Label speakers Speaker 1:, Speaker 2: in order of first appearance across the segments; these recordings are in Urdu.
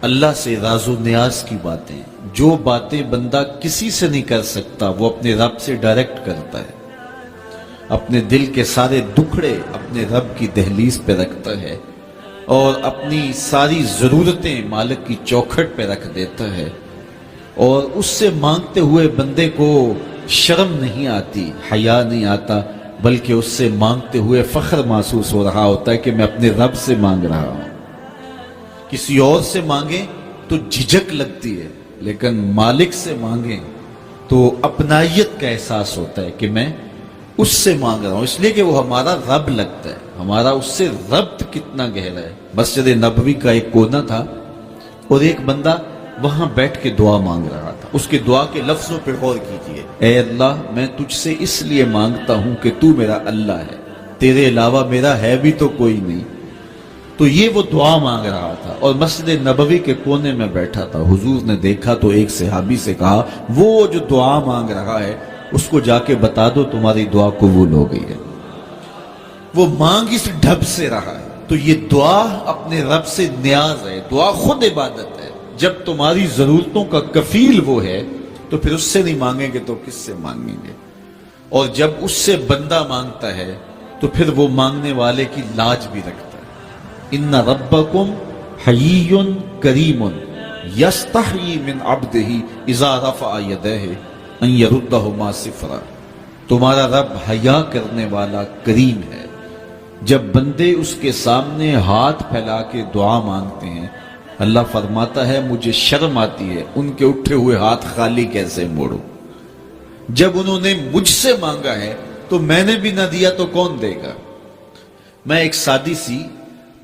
Speaker 1: اللہ سے راز و نیاز کی باتیں، جو باتیں بندہ کسی سے نہیں کر سکتا وہ اپنے رب سے ڈائریکٹ کرتا ہے، اپنے دل کے سارے دکھڑے اپنے رب کی دہلیز پہ رکھتا ہے اور اپنی ساری ضرورتیں مالک کی چوکھٹ پہ رکھ دیتا ہے، اور اس سے مانگتے ہوئے بندے کو شرم نہیں آتی، حیا نہیں آتا، بلکہ اس سے مانگتے ہوئے فخر محسوس ہو رہا ہوتا ہے کہ میں اپنے رب سے مانگ رہا ہوں۔ کسی اور سے مانگیں تو جھجک لگتی ہے، لیکن مالک سے مانگیں تو اپنائیت کا احساس ہوتا ہے کہ میں اس سے مانگ رہا ہوں، اس لیے کہ وہ ہمارا رب لگتا ہے، ہمارا اس سے ربط کتنا گہرا ہے۔ مسجد نبوی کا ایک کونا تھا اور ایک بندہ وہاں بیٹھ کے دعا مانگ رہا تھا۔ اس کے دعا کے لفظوں پہ غور کیجئے، اے اللہ میں تجھ سے اس لیے مانگتا ہوں کہ تو میرا اللہ ہے، تیرے علاوہ میرا ہے بھی تو کوئی نہیں۔ تو یہ وہ دعا مانگ رہا تھا اور مسجد نبوی کے کونے میں بیٹھا تھا۔ حضور نے دیکھا تو ایک صحابی سے کہا، وہ جو دعا مانگ رہا ہے اس کو جا کے بتا دو تمہاری دعا قبول ہو گئی ہے۔ وہ مانگ اس ڈھب سے رہا ہے۔ تو یہ دعا اپنے رب سے نیاز ہے، دعا خود عبادت ہے۔ جب تمہاری ضرورتوں کا کفیل وہ ہے تو پھر اس سے نہیں مانگیں گے تو کس سے مانگیں گے؟ اور جب اس سے بندہ مانگتا ہے تو پھر وہ مانگنے والے کی لاج بھی رکھتا ہے۔ ان ربکم حیی کریم یستحیی من عبدہ اذا رفع یدہ ان یردہما صفرا۔ تمہارا رب حیا کرنے والا کریم ہے، جب بندے اس کے سامنے ہاتھ پھیلا کے دعا مانگتے ہیں اللہ فرماتا ہے مجھے شرم آتی ہے ان کے اٹھے ہوئے ہاتھ خالی کیسے موڑوں۔ جب انہوں نے مجھ سے مانگا ہے تو میں نے بھی نہ دیا تو کون دے گا؟ میں ایک سادی سی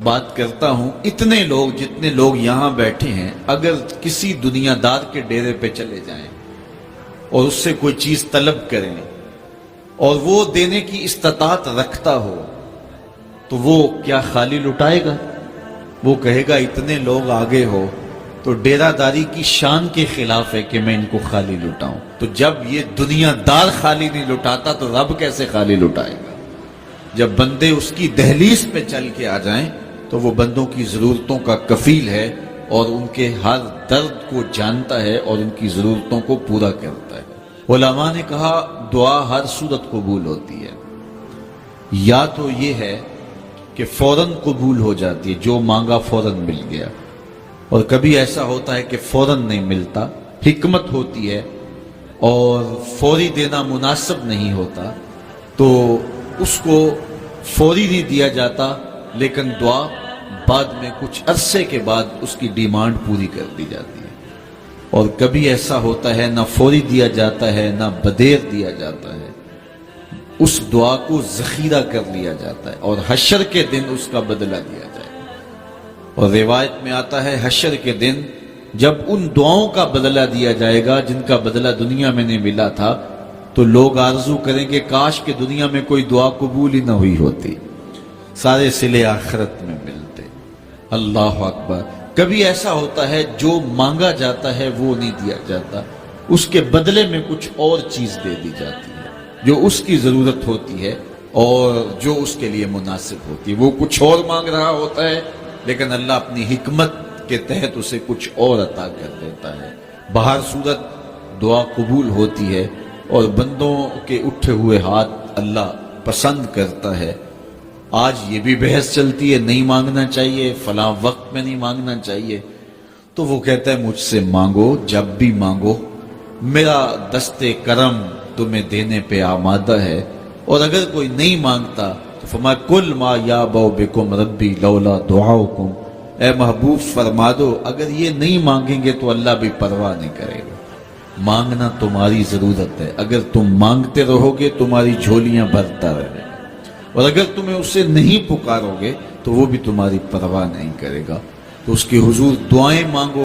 Speaker 1: بات کرتا ہوں، اتنے لوگ جتنے لوگ یہاں بیٹھے ہیں اگر کسی دنیا دار کے ڈیرے پہ چلے جائیں اور اس سے کوئی چیز طلب کریں اور وہ دینے کی استطاعت رکھتا ہو تو وہ کیا خالی لٹائے گا؟ وہ کہے گا اتنے لوگ آگے ہو تو ڈیرہ داری کی شان کے خلاف ہے کہ میں ان کو خالی لٹاؤں۔ تو جب یہ دنیا دار خالی نہیں لٹاتا تو رب کیسے خالی لٹائے گا؟ جب بندے اس کی دہلیز پہ چل کے آ جائیں تو وہ بندوں کی ضرورتوں کا کفیل ہے اور ان کے ہر درد کو جانتا ہے اور ان کی ضرورتوں کو پورا کرتا ہے۔ علماء نے کہا دعا ہر صورت قبول ہوتی ہے، یا تو یہ ہے کہ فوراً قبول ہو جاتی ہے، جو مانگا فوراً مل گیا، اور کبھی ایسا ہوتا ہے کہ فوراً نہیں ملتا، حکمت ہوتی ہے اور فوری دینا مناسب نہیں ہوتا تو اس کو فوری نہیں دیا جاتا، لیکن دعا بعد میں کچھ عرصے کے بعد اس کی ڈیمانڈ پوری کر دی جاتی ہے۔ اور کبھی ایسا ہوتا ہے نہ فوری دیا جاتا ہے نہ بدیر دیا جاتا ہے، اس دعا کو ذخیرہ کر لیا جاتا ہے اور حشر کے دن اس کا بدلہ دیا جائے گا۔ اور روایت میں آتا ہے حشر کے دن جب ان دعاؤں کا بدلہ دیا جائے گا جن کا بدلہ دنیا میں نہیں ملا تھا تو لوگ آرزو کریں گے کاش کہ دنیا میں کوئی دعا قبول ہی نہ ہوئی ہوتی، سارے صلے آخرت میں ملتے۔ اللہ اکبر۔ کبھی ایسا ہوتا ہے جو مانگا جاتا ہے وہ نہیں دیا جاتا، اس کے بدلے میں کچھ اور چیز دے دی جاتی ہے جو اس کی ضرورت ہوتی ہے اور جو اس کے لیے مناسب ہوتی ہے۔ وہ کچھ اور مانگ رہا ہوتا ہے لیکن اللہ اپنی حکمت کے تحت اسے کچھ اور عطا کر دیتا ہے۔ بہر صورت دعا قبول ہوتی ہے اور بندوں کے اٹھے ہوئے ہاتھ اللہ پسند کرتا ہے۔ آج یہ بھی بحث چلتی ہے نہیں مانگنا چاہیے، فلاں وقت میں نہیں مانگنا چاہیے، تو وہ کہتا ہے مجھ سے مانگو جب بھی مانگو، میرا دست کرم تمہیں دینے پہ آمادہ ہے۔ اور اگر کوئی نہیں مانگتا تو فرمایا کل ما یابو بکم ربی لولا دعاؤکم، اے محبوب فرما دو اگر یہ نہیں مانگیں گے تو اللہ بھی پرواہ نہیں کرے گا۔ مانگنا تمہاری ضرورت ہے، اگر تم مانگتے رہو گے تمہاری جھولیاں بھرتا رہے، اور اگر تمہیں اسے نہیں پکارو گے تو وہ بھی تمہاری پرواہ نہیں کرے گا۔ تو اس کے حضور دعائیں مانگو۔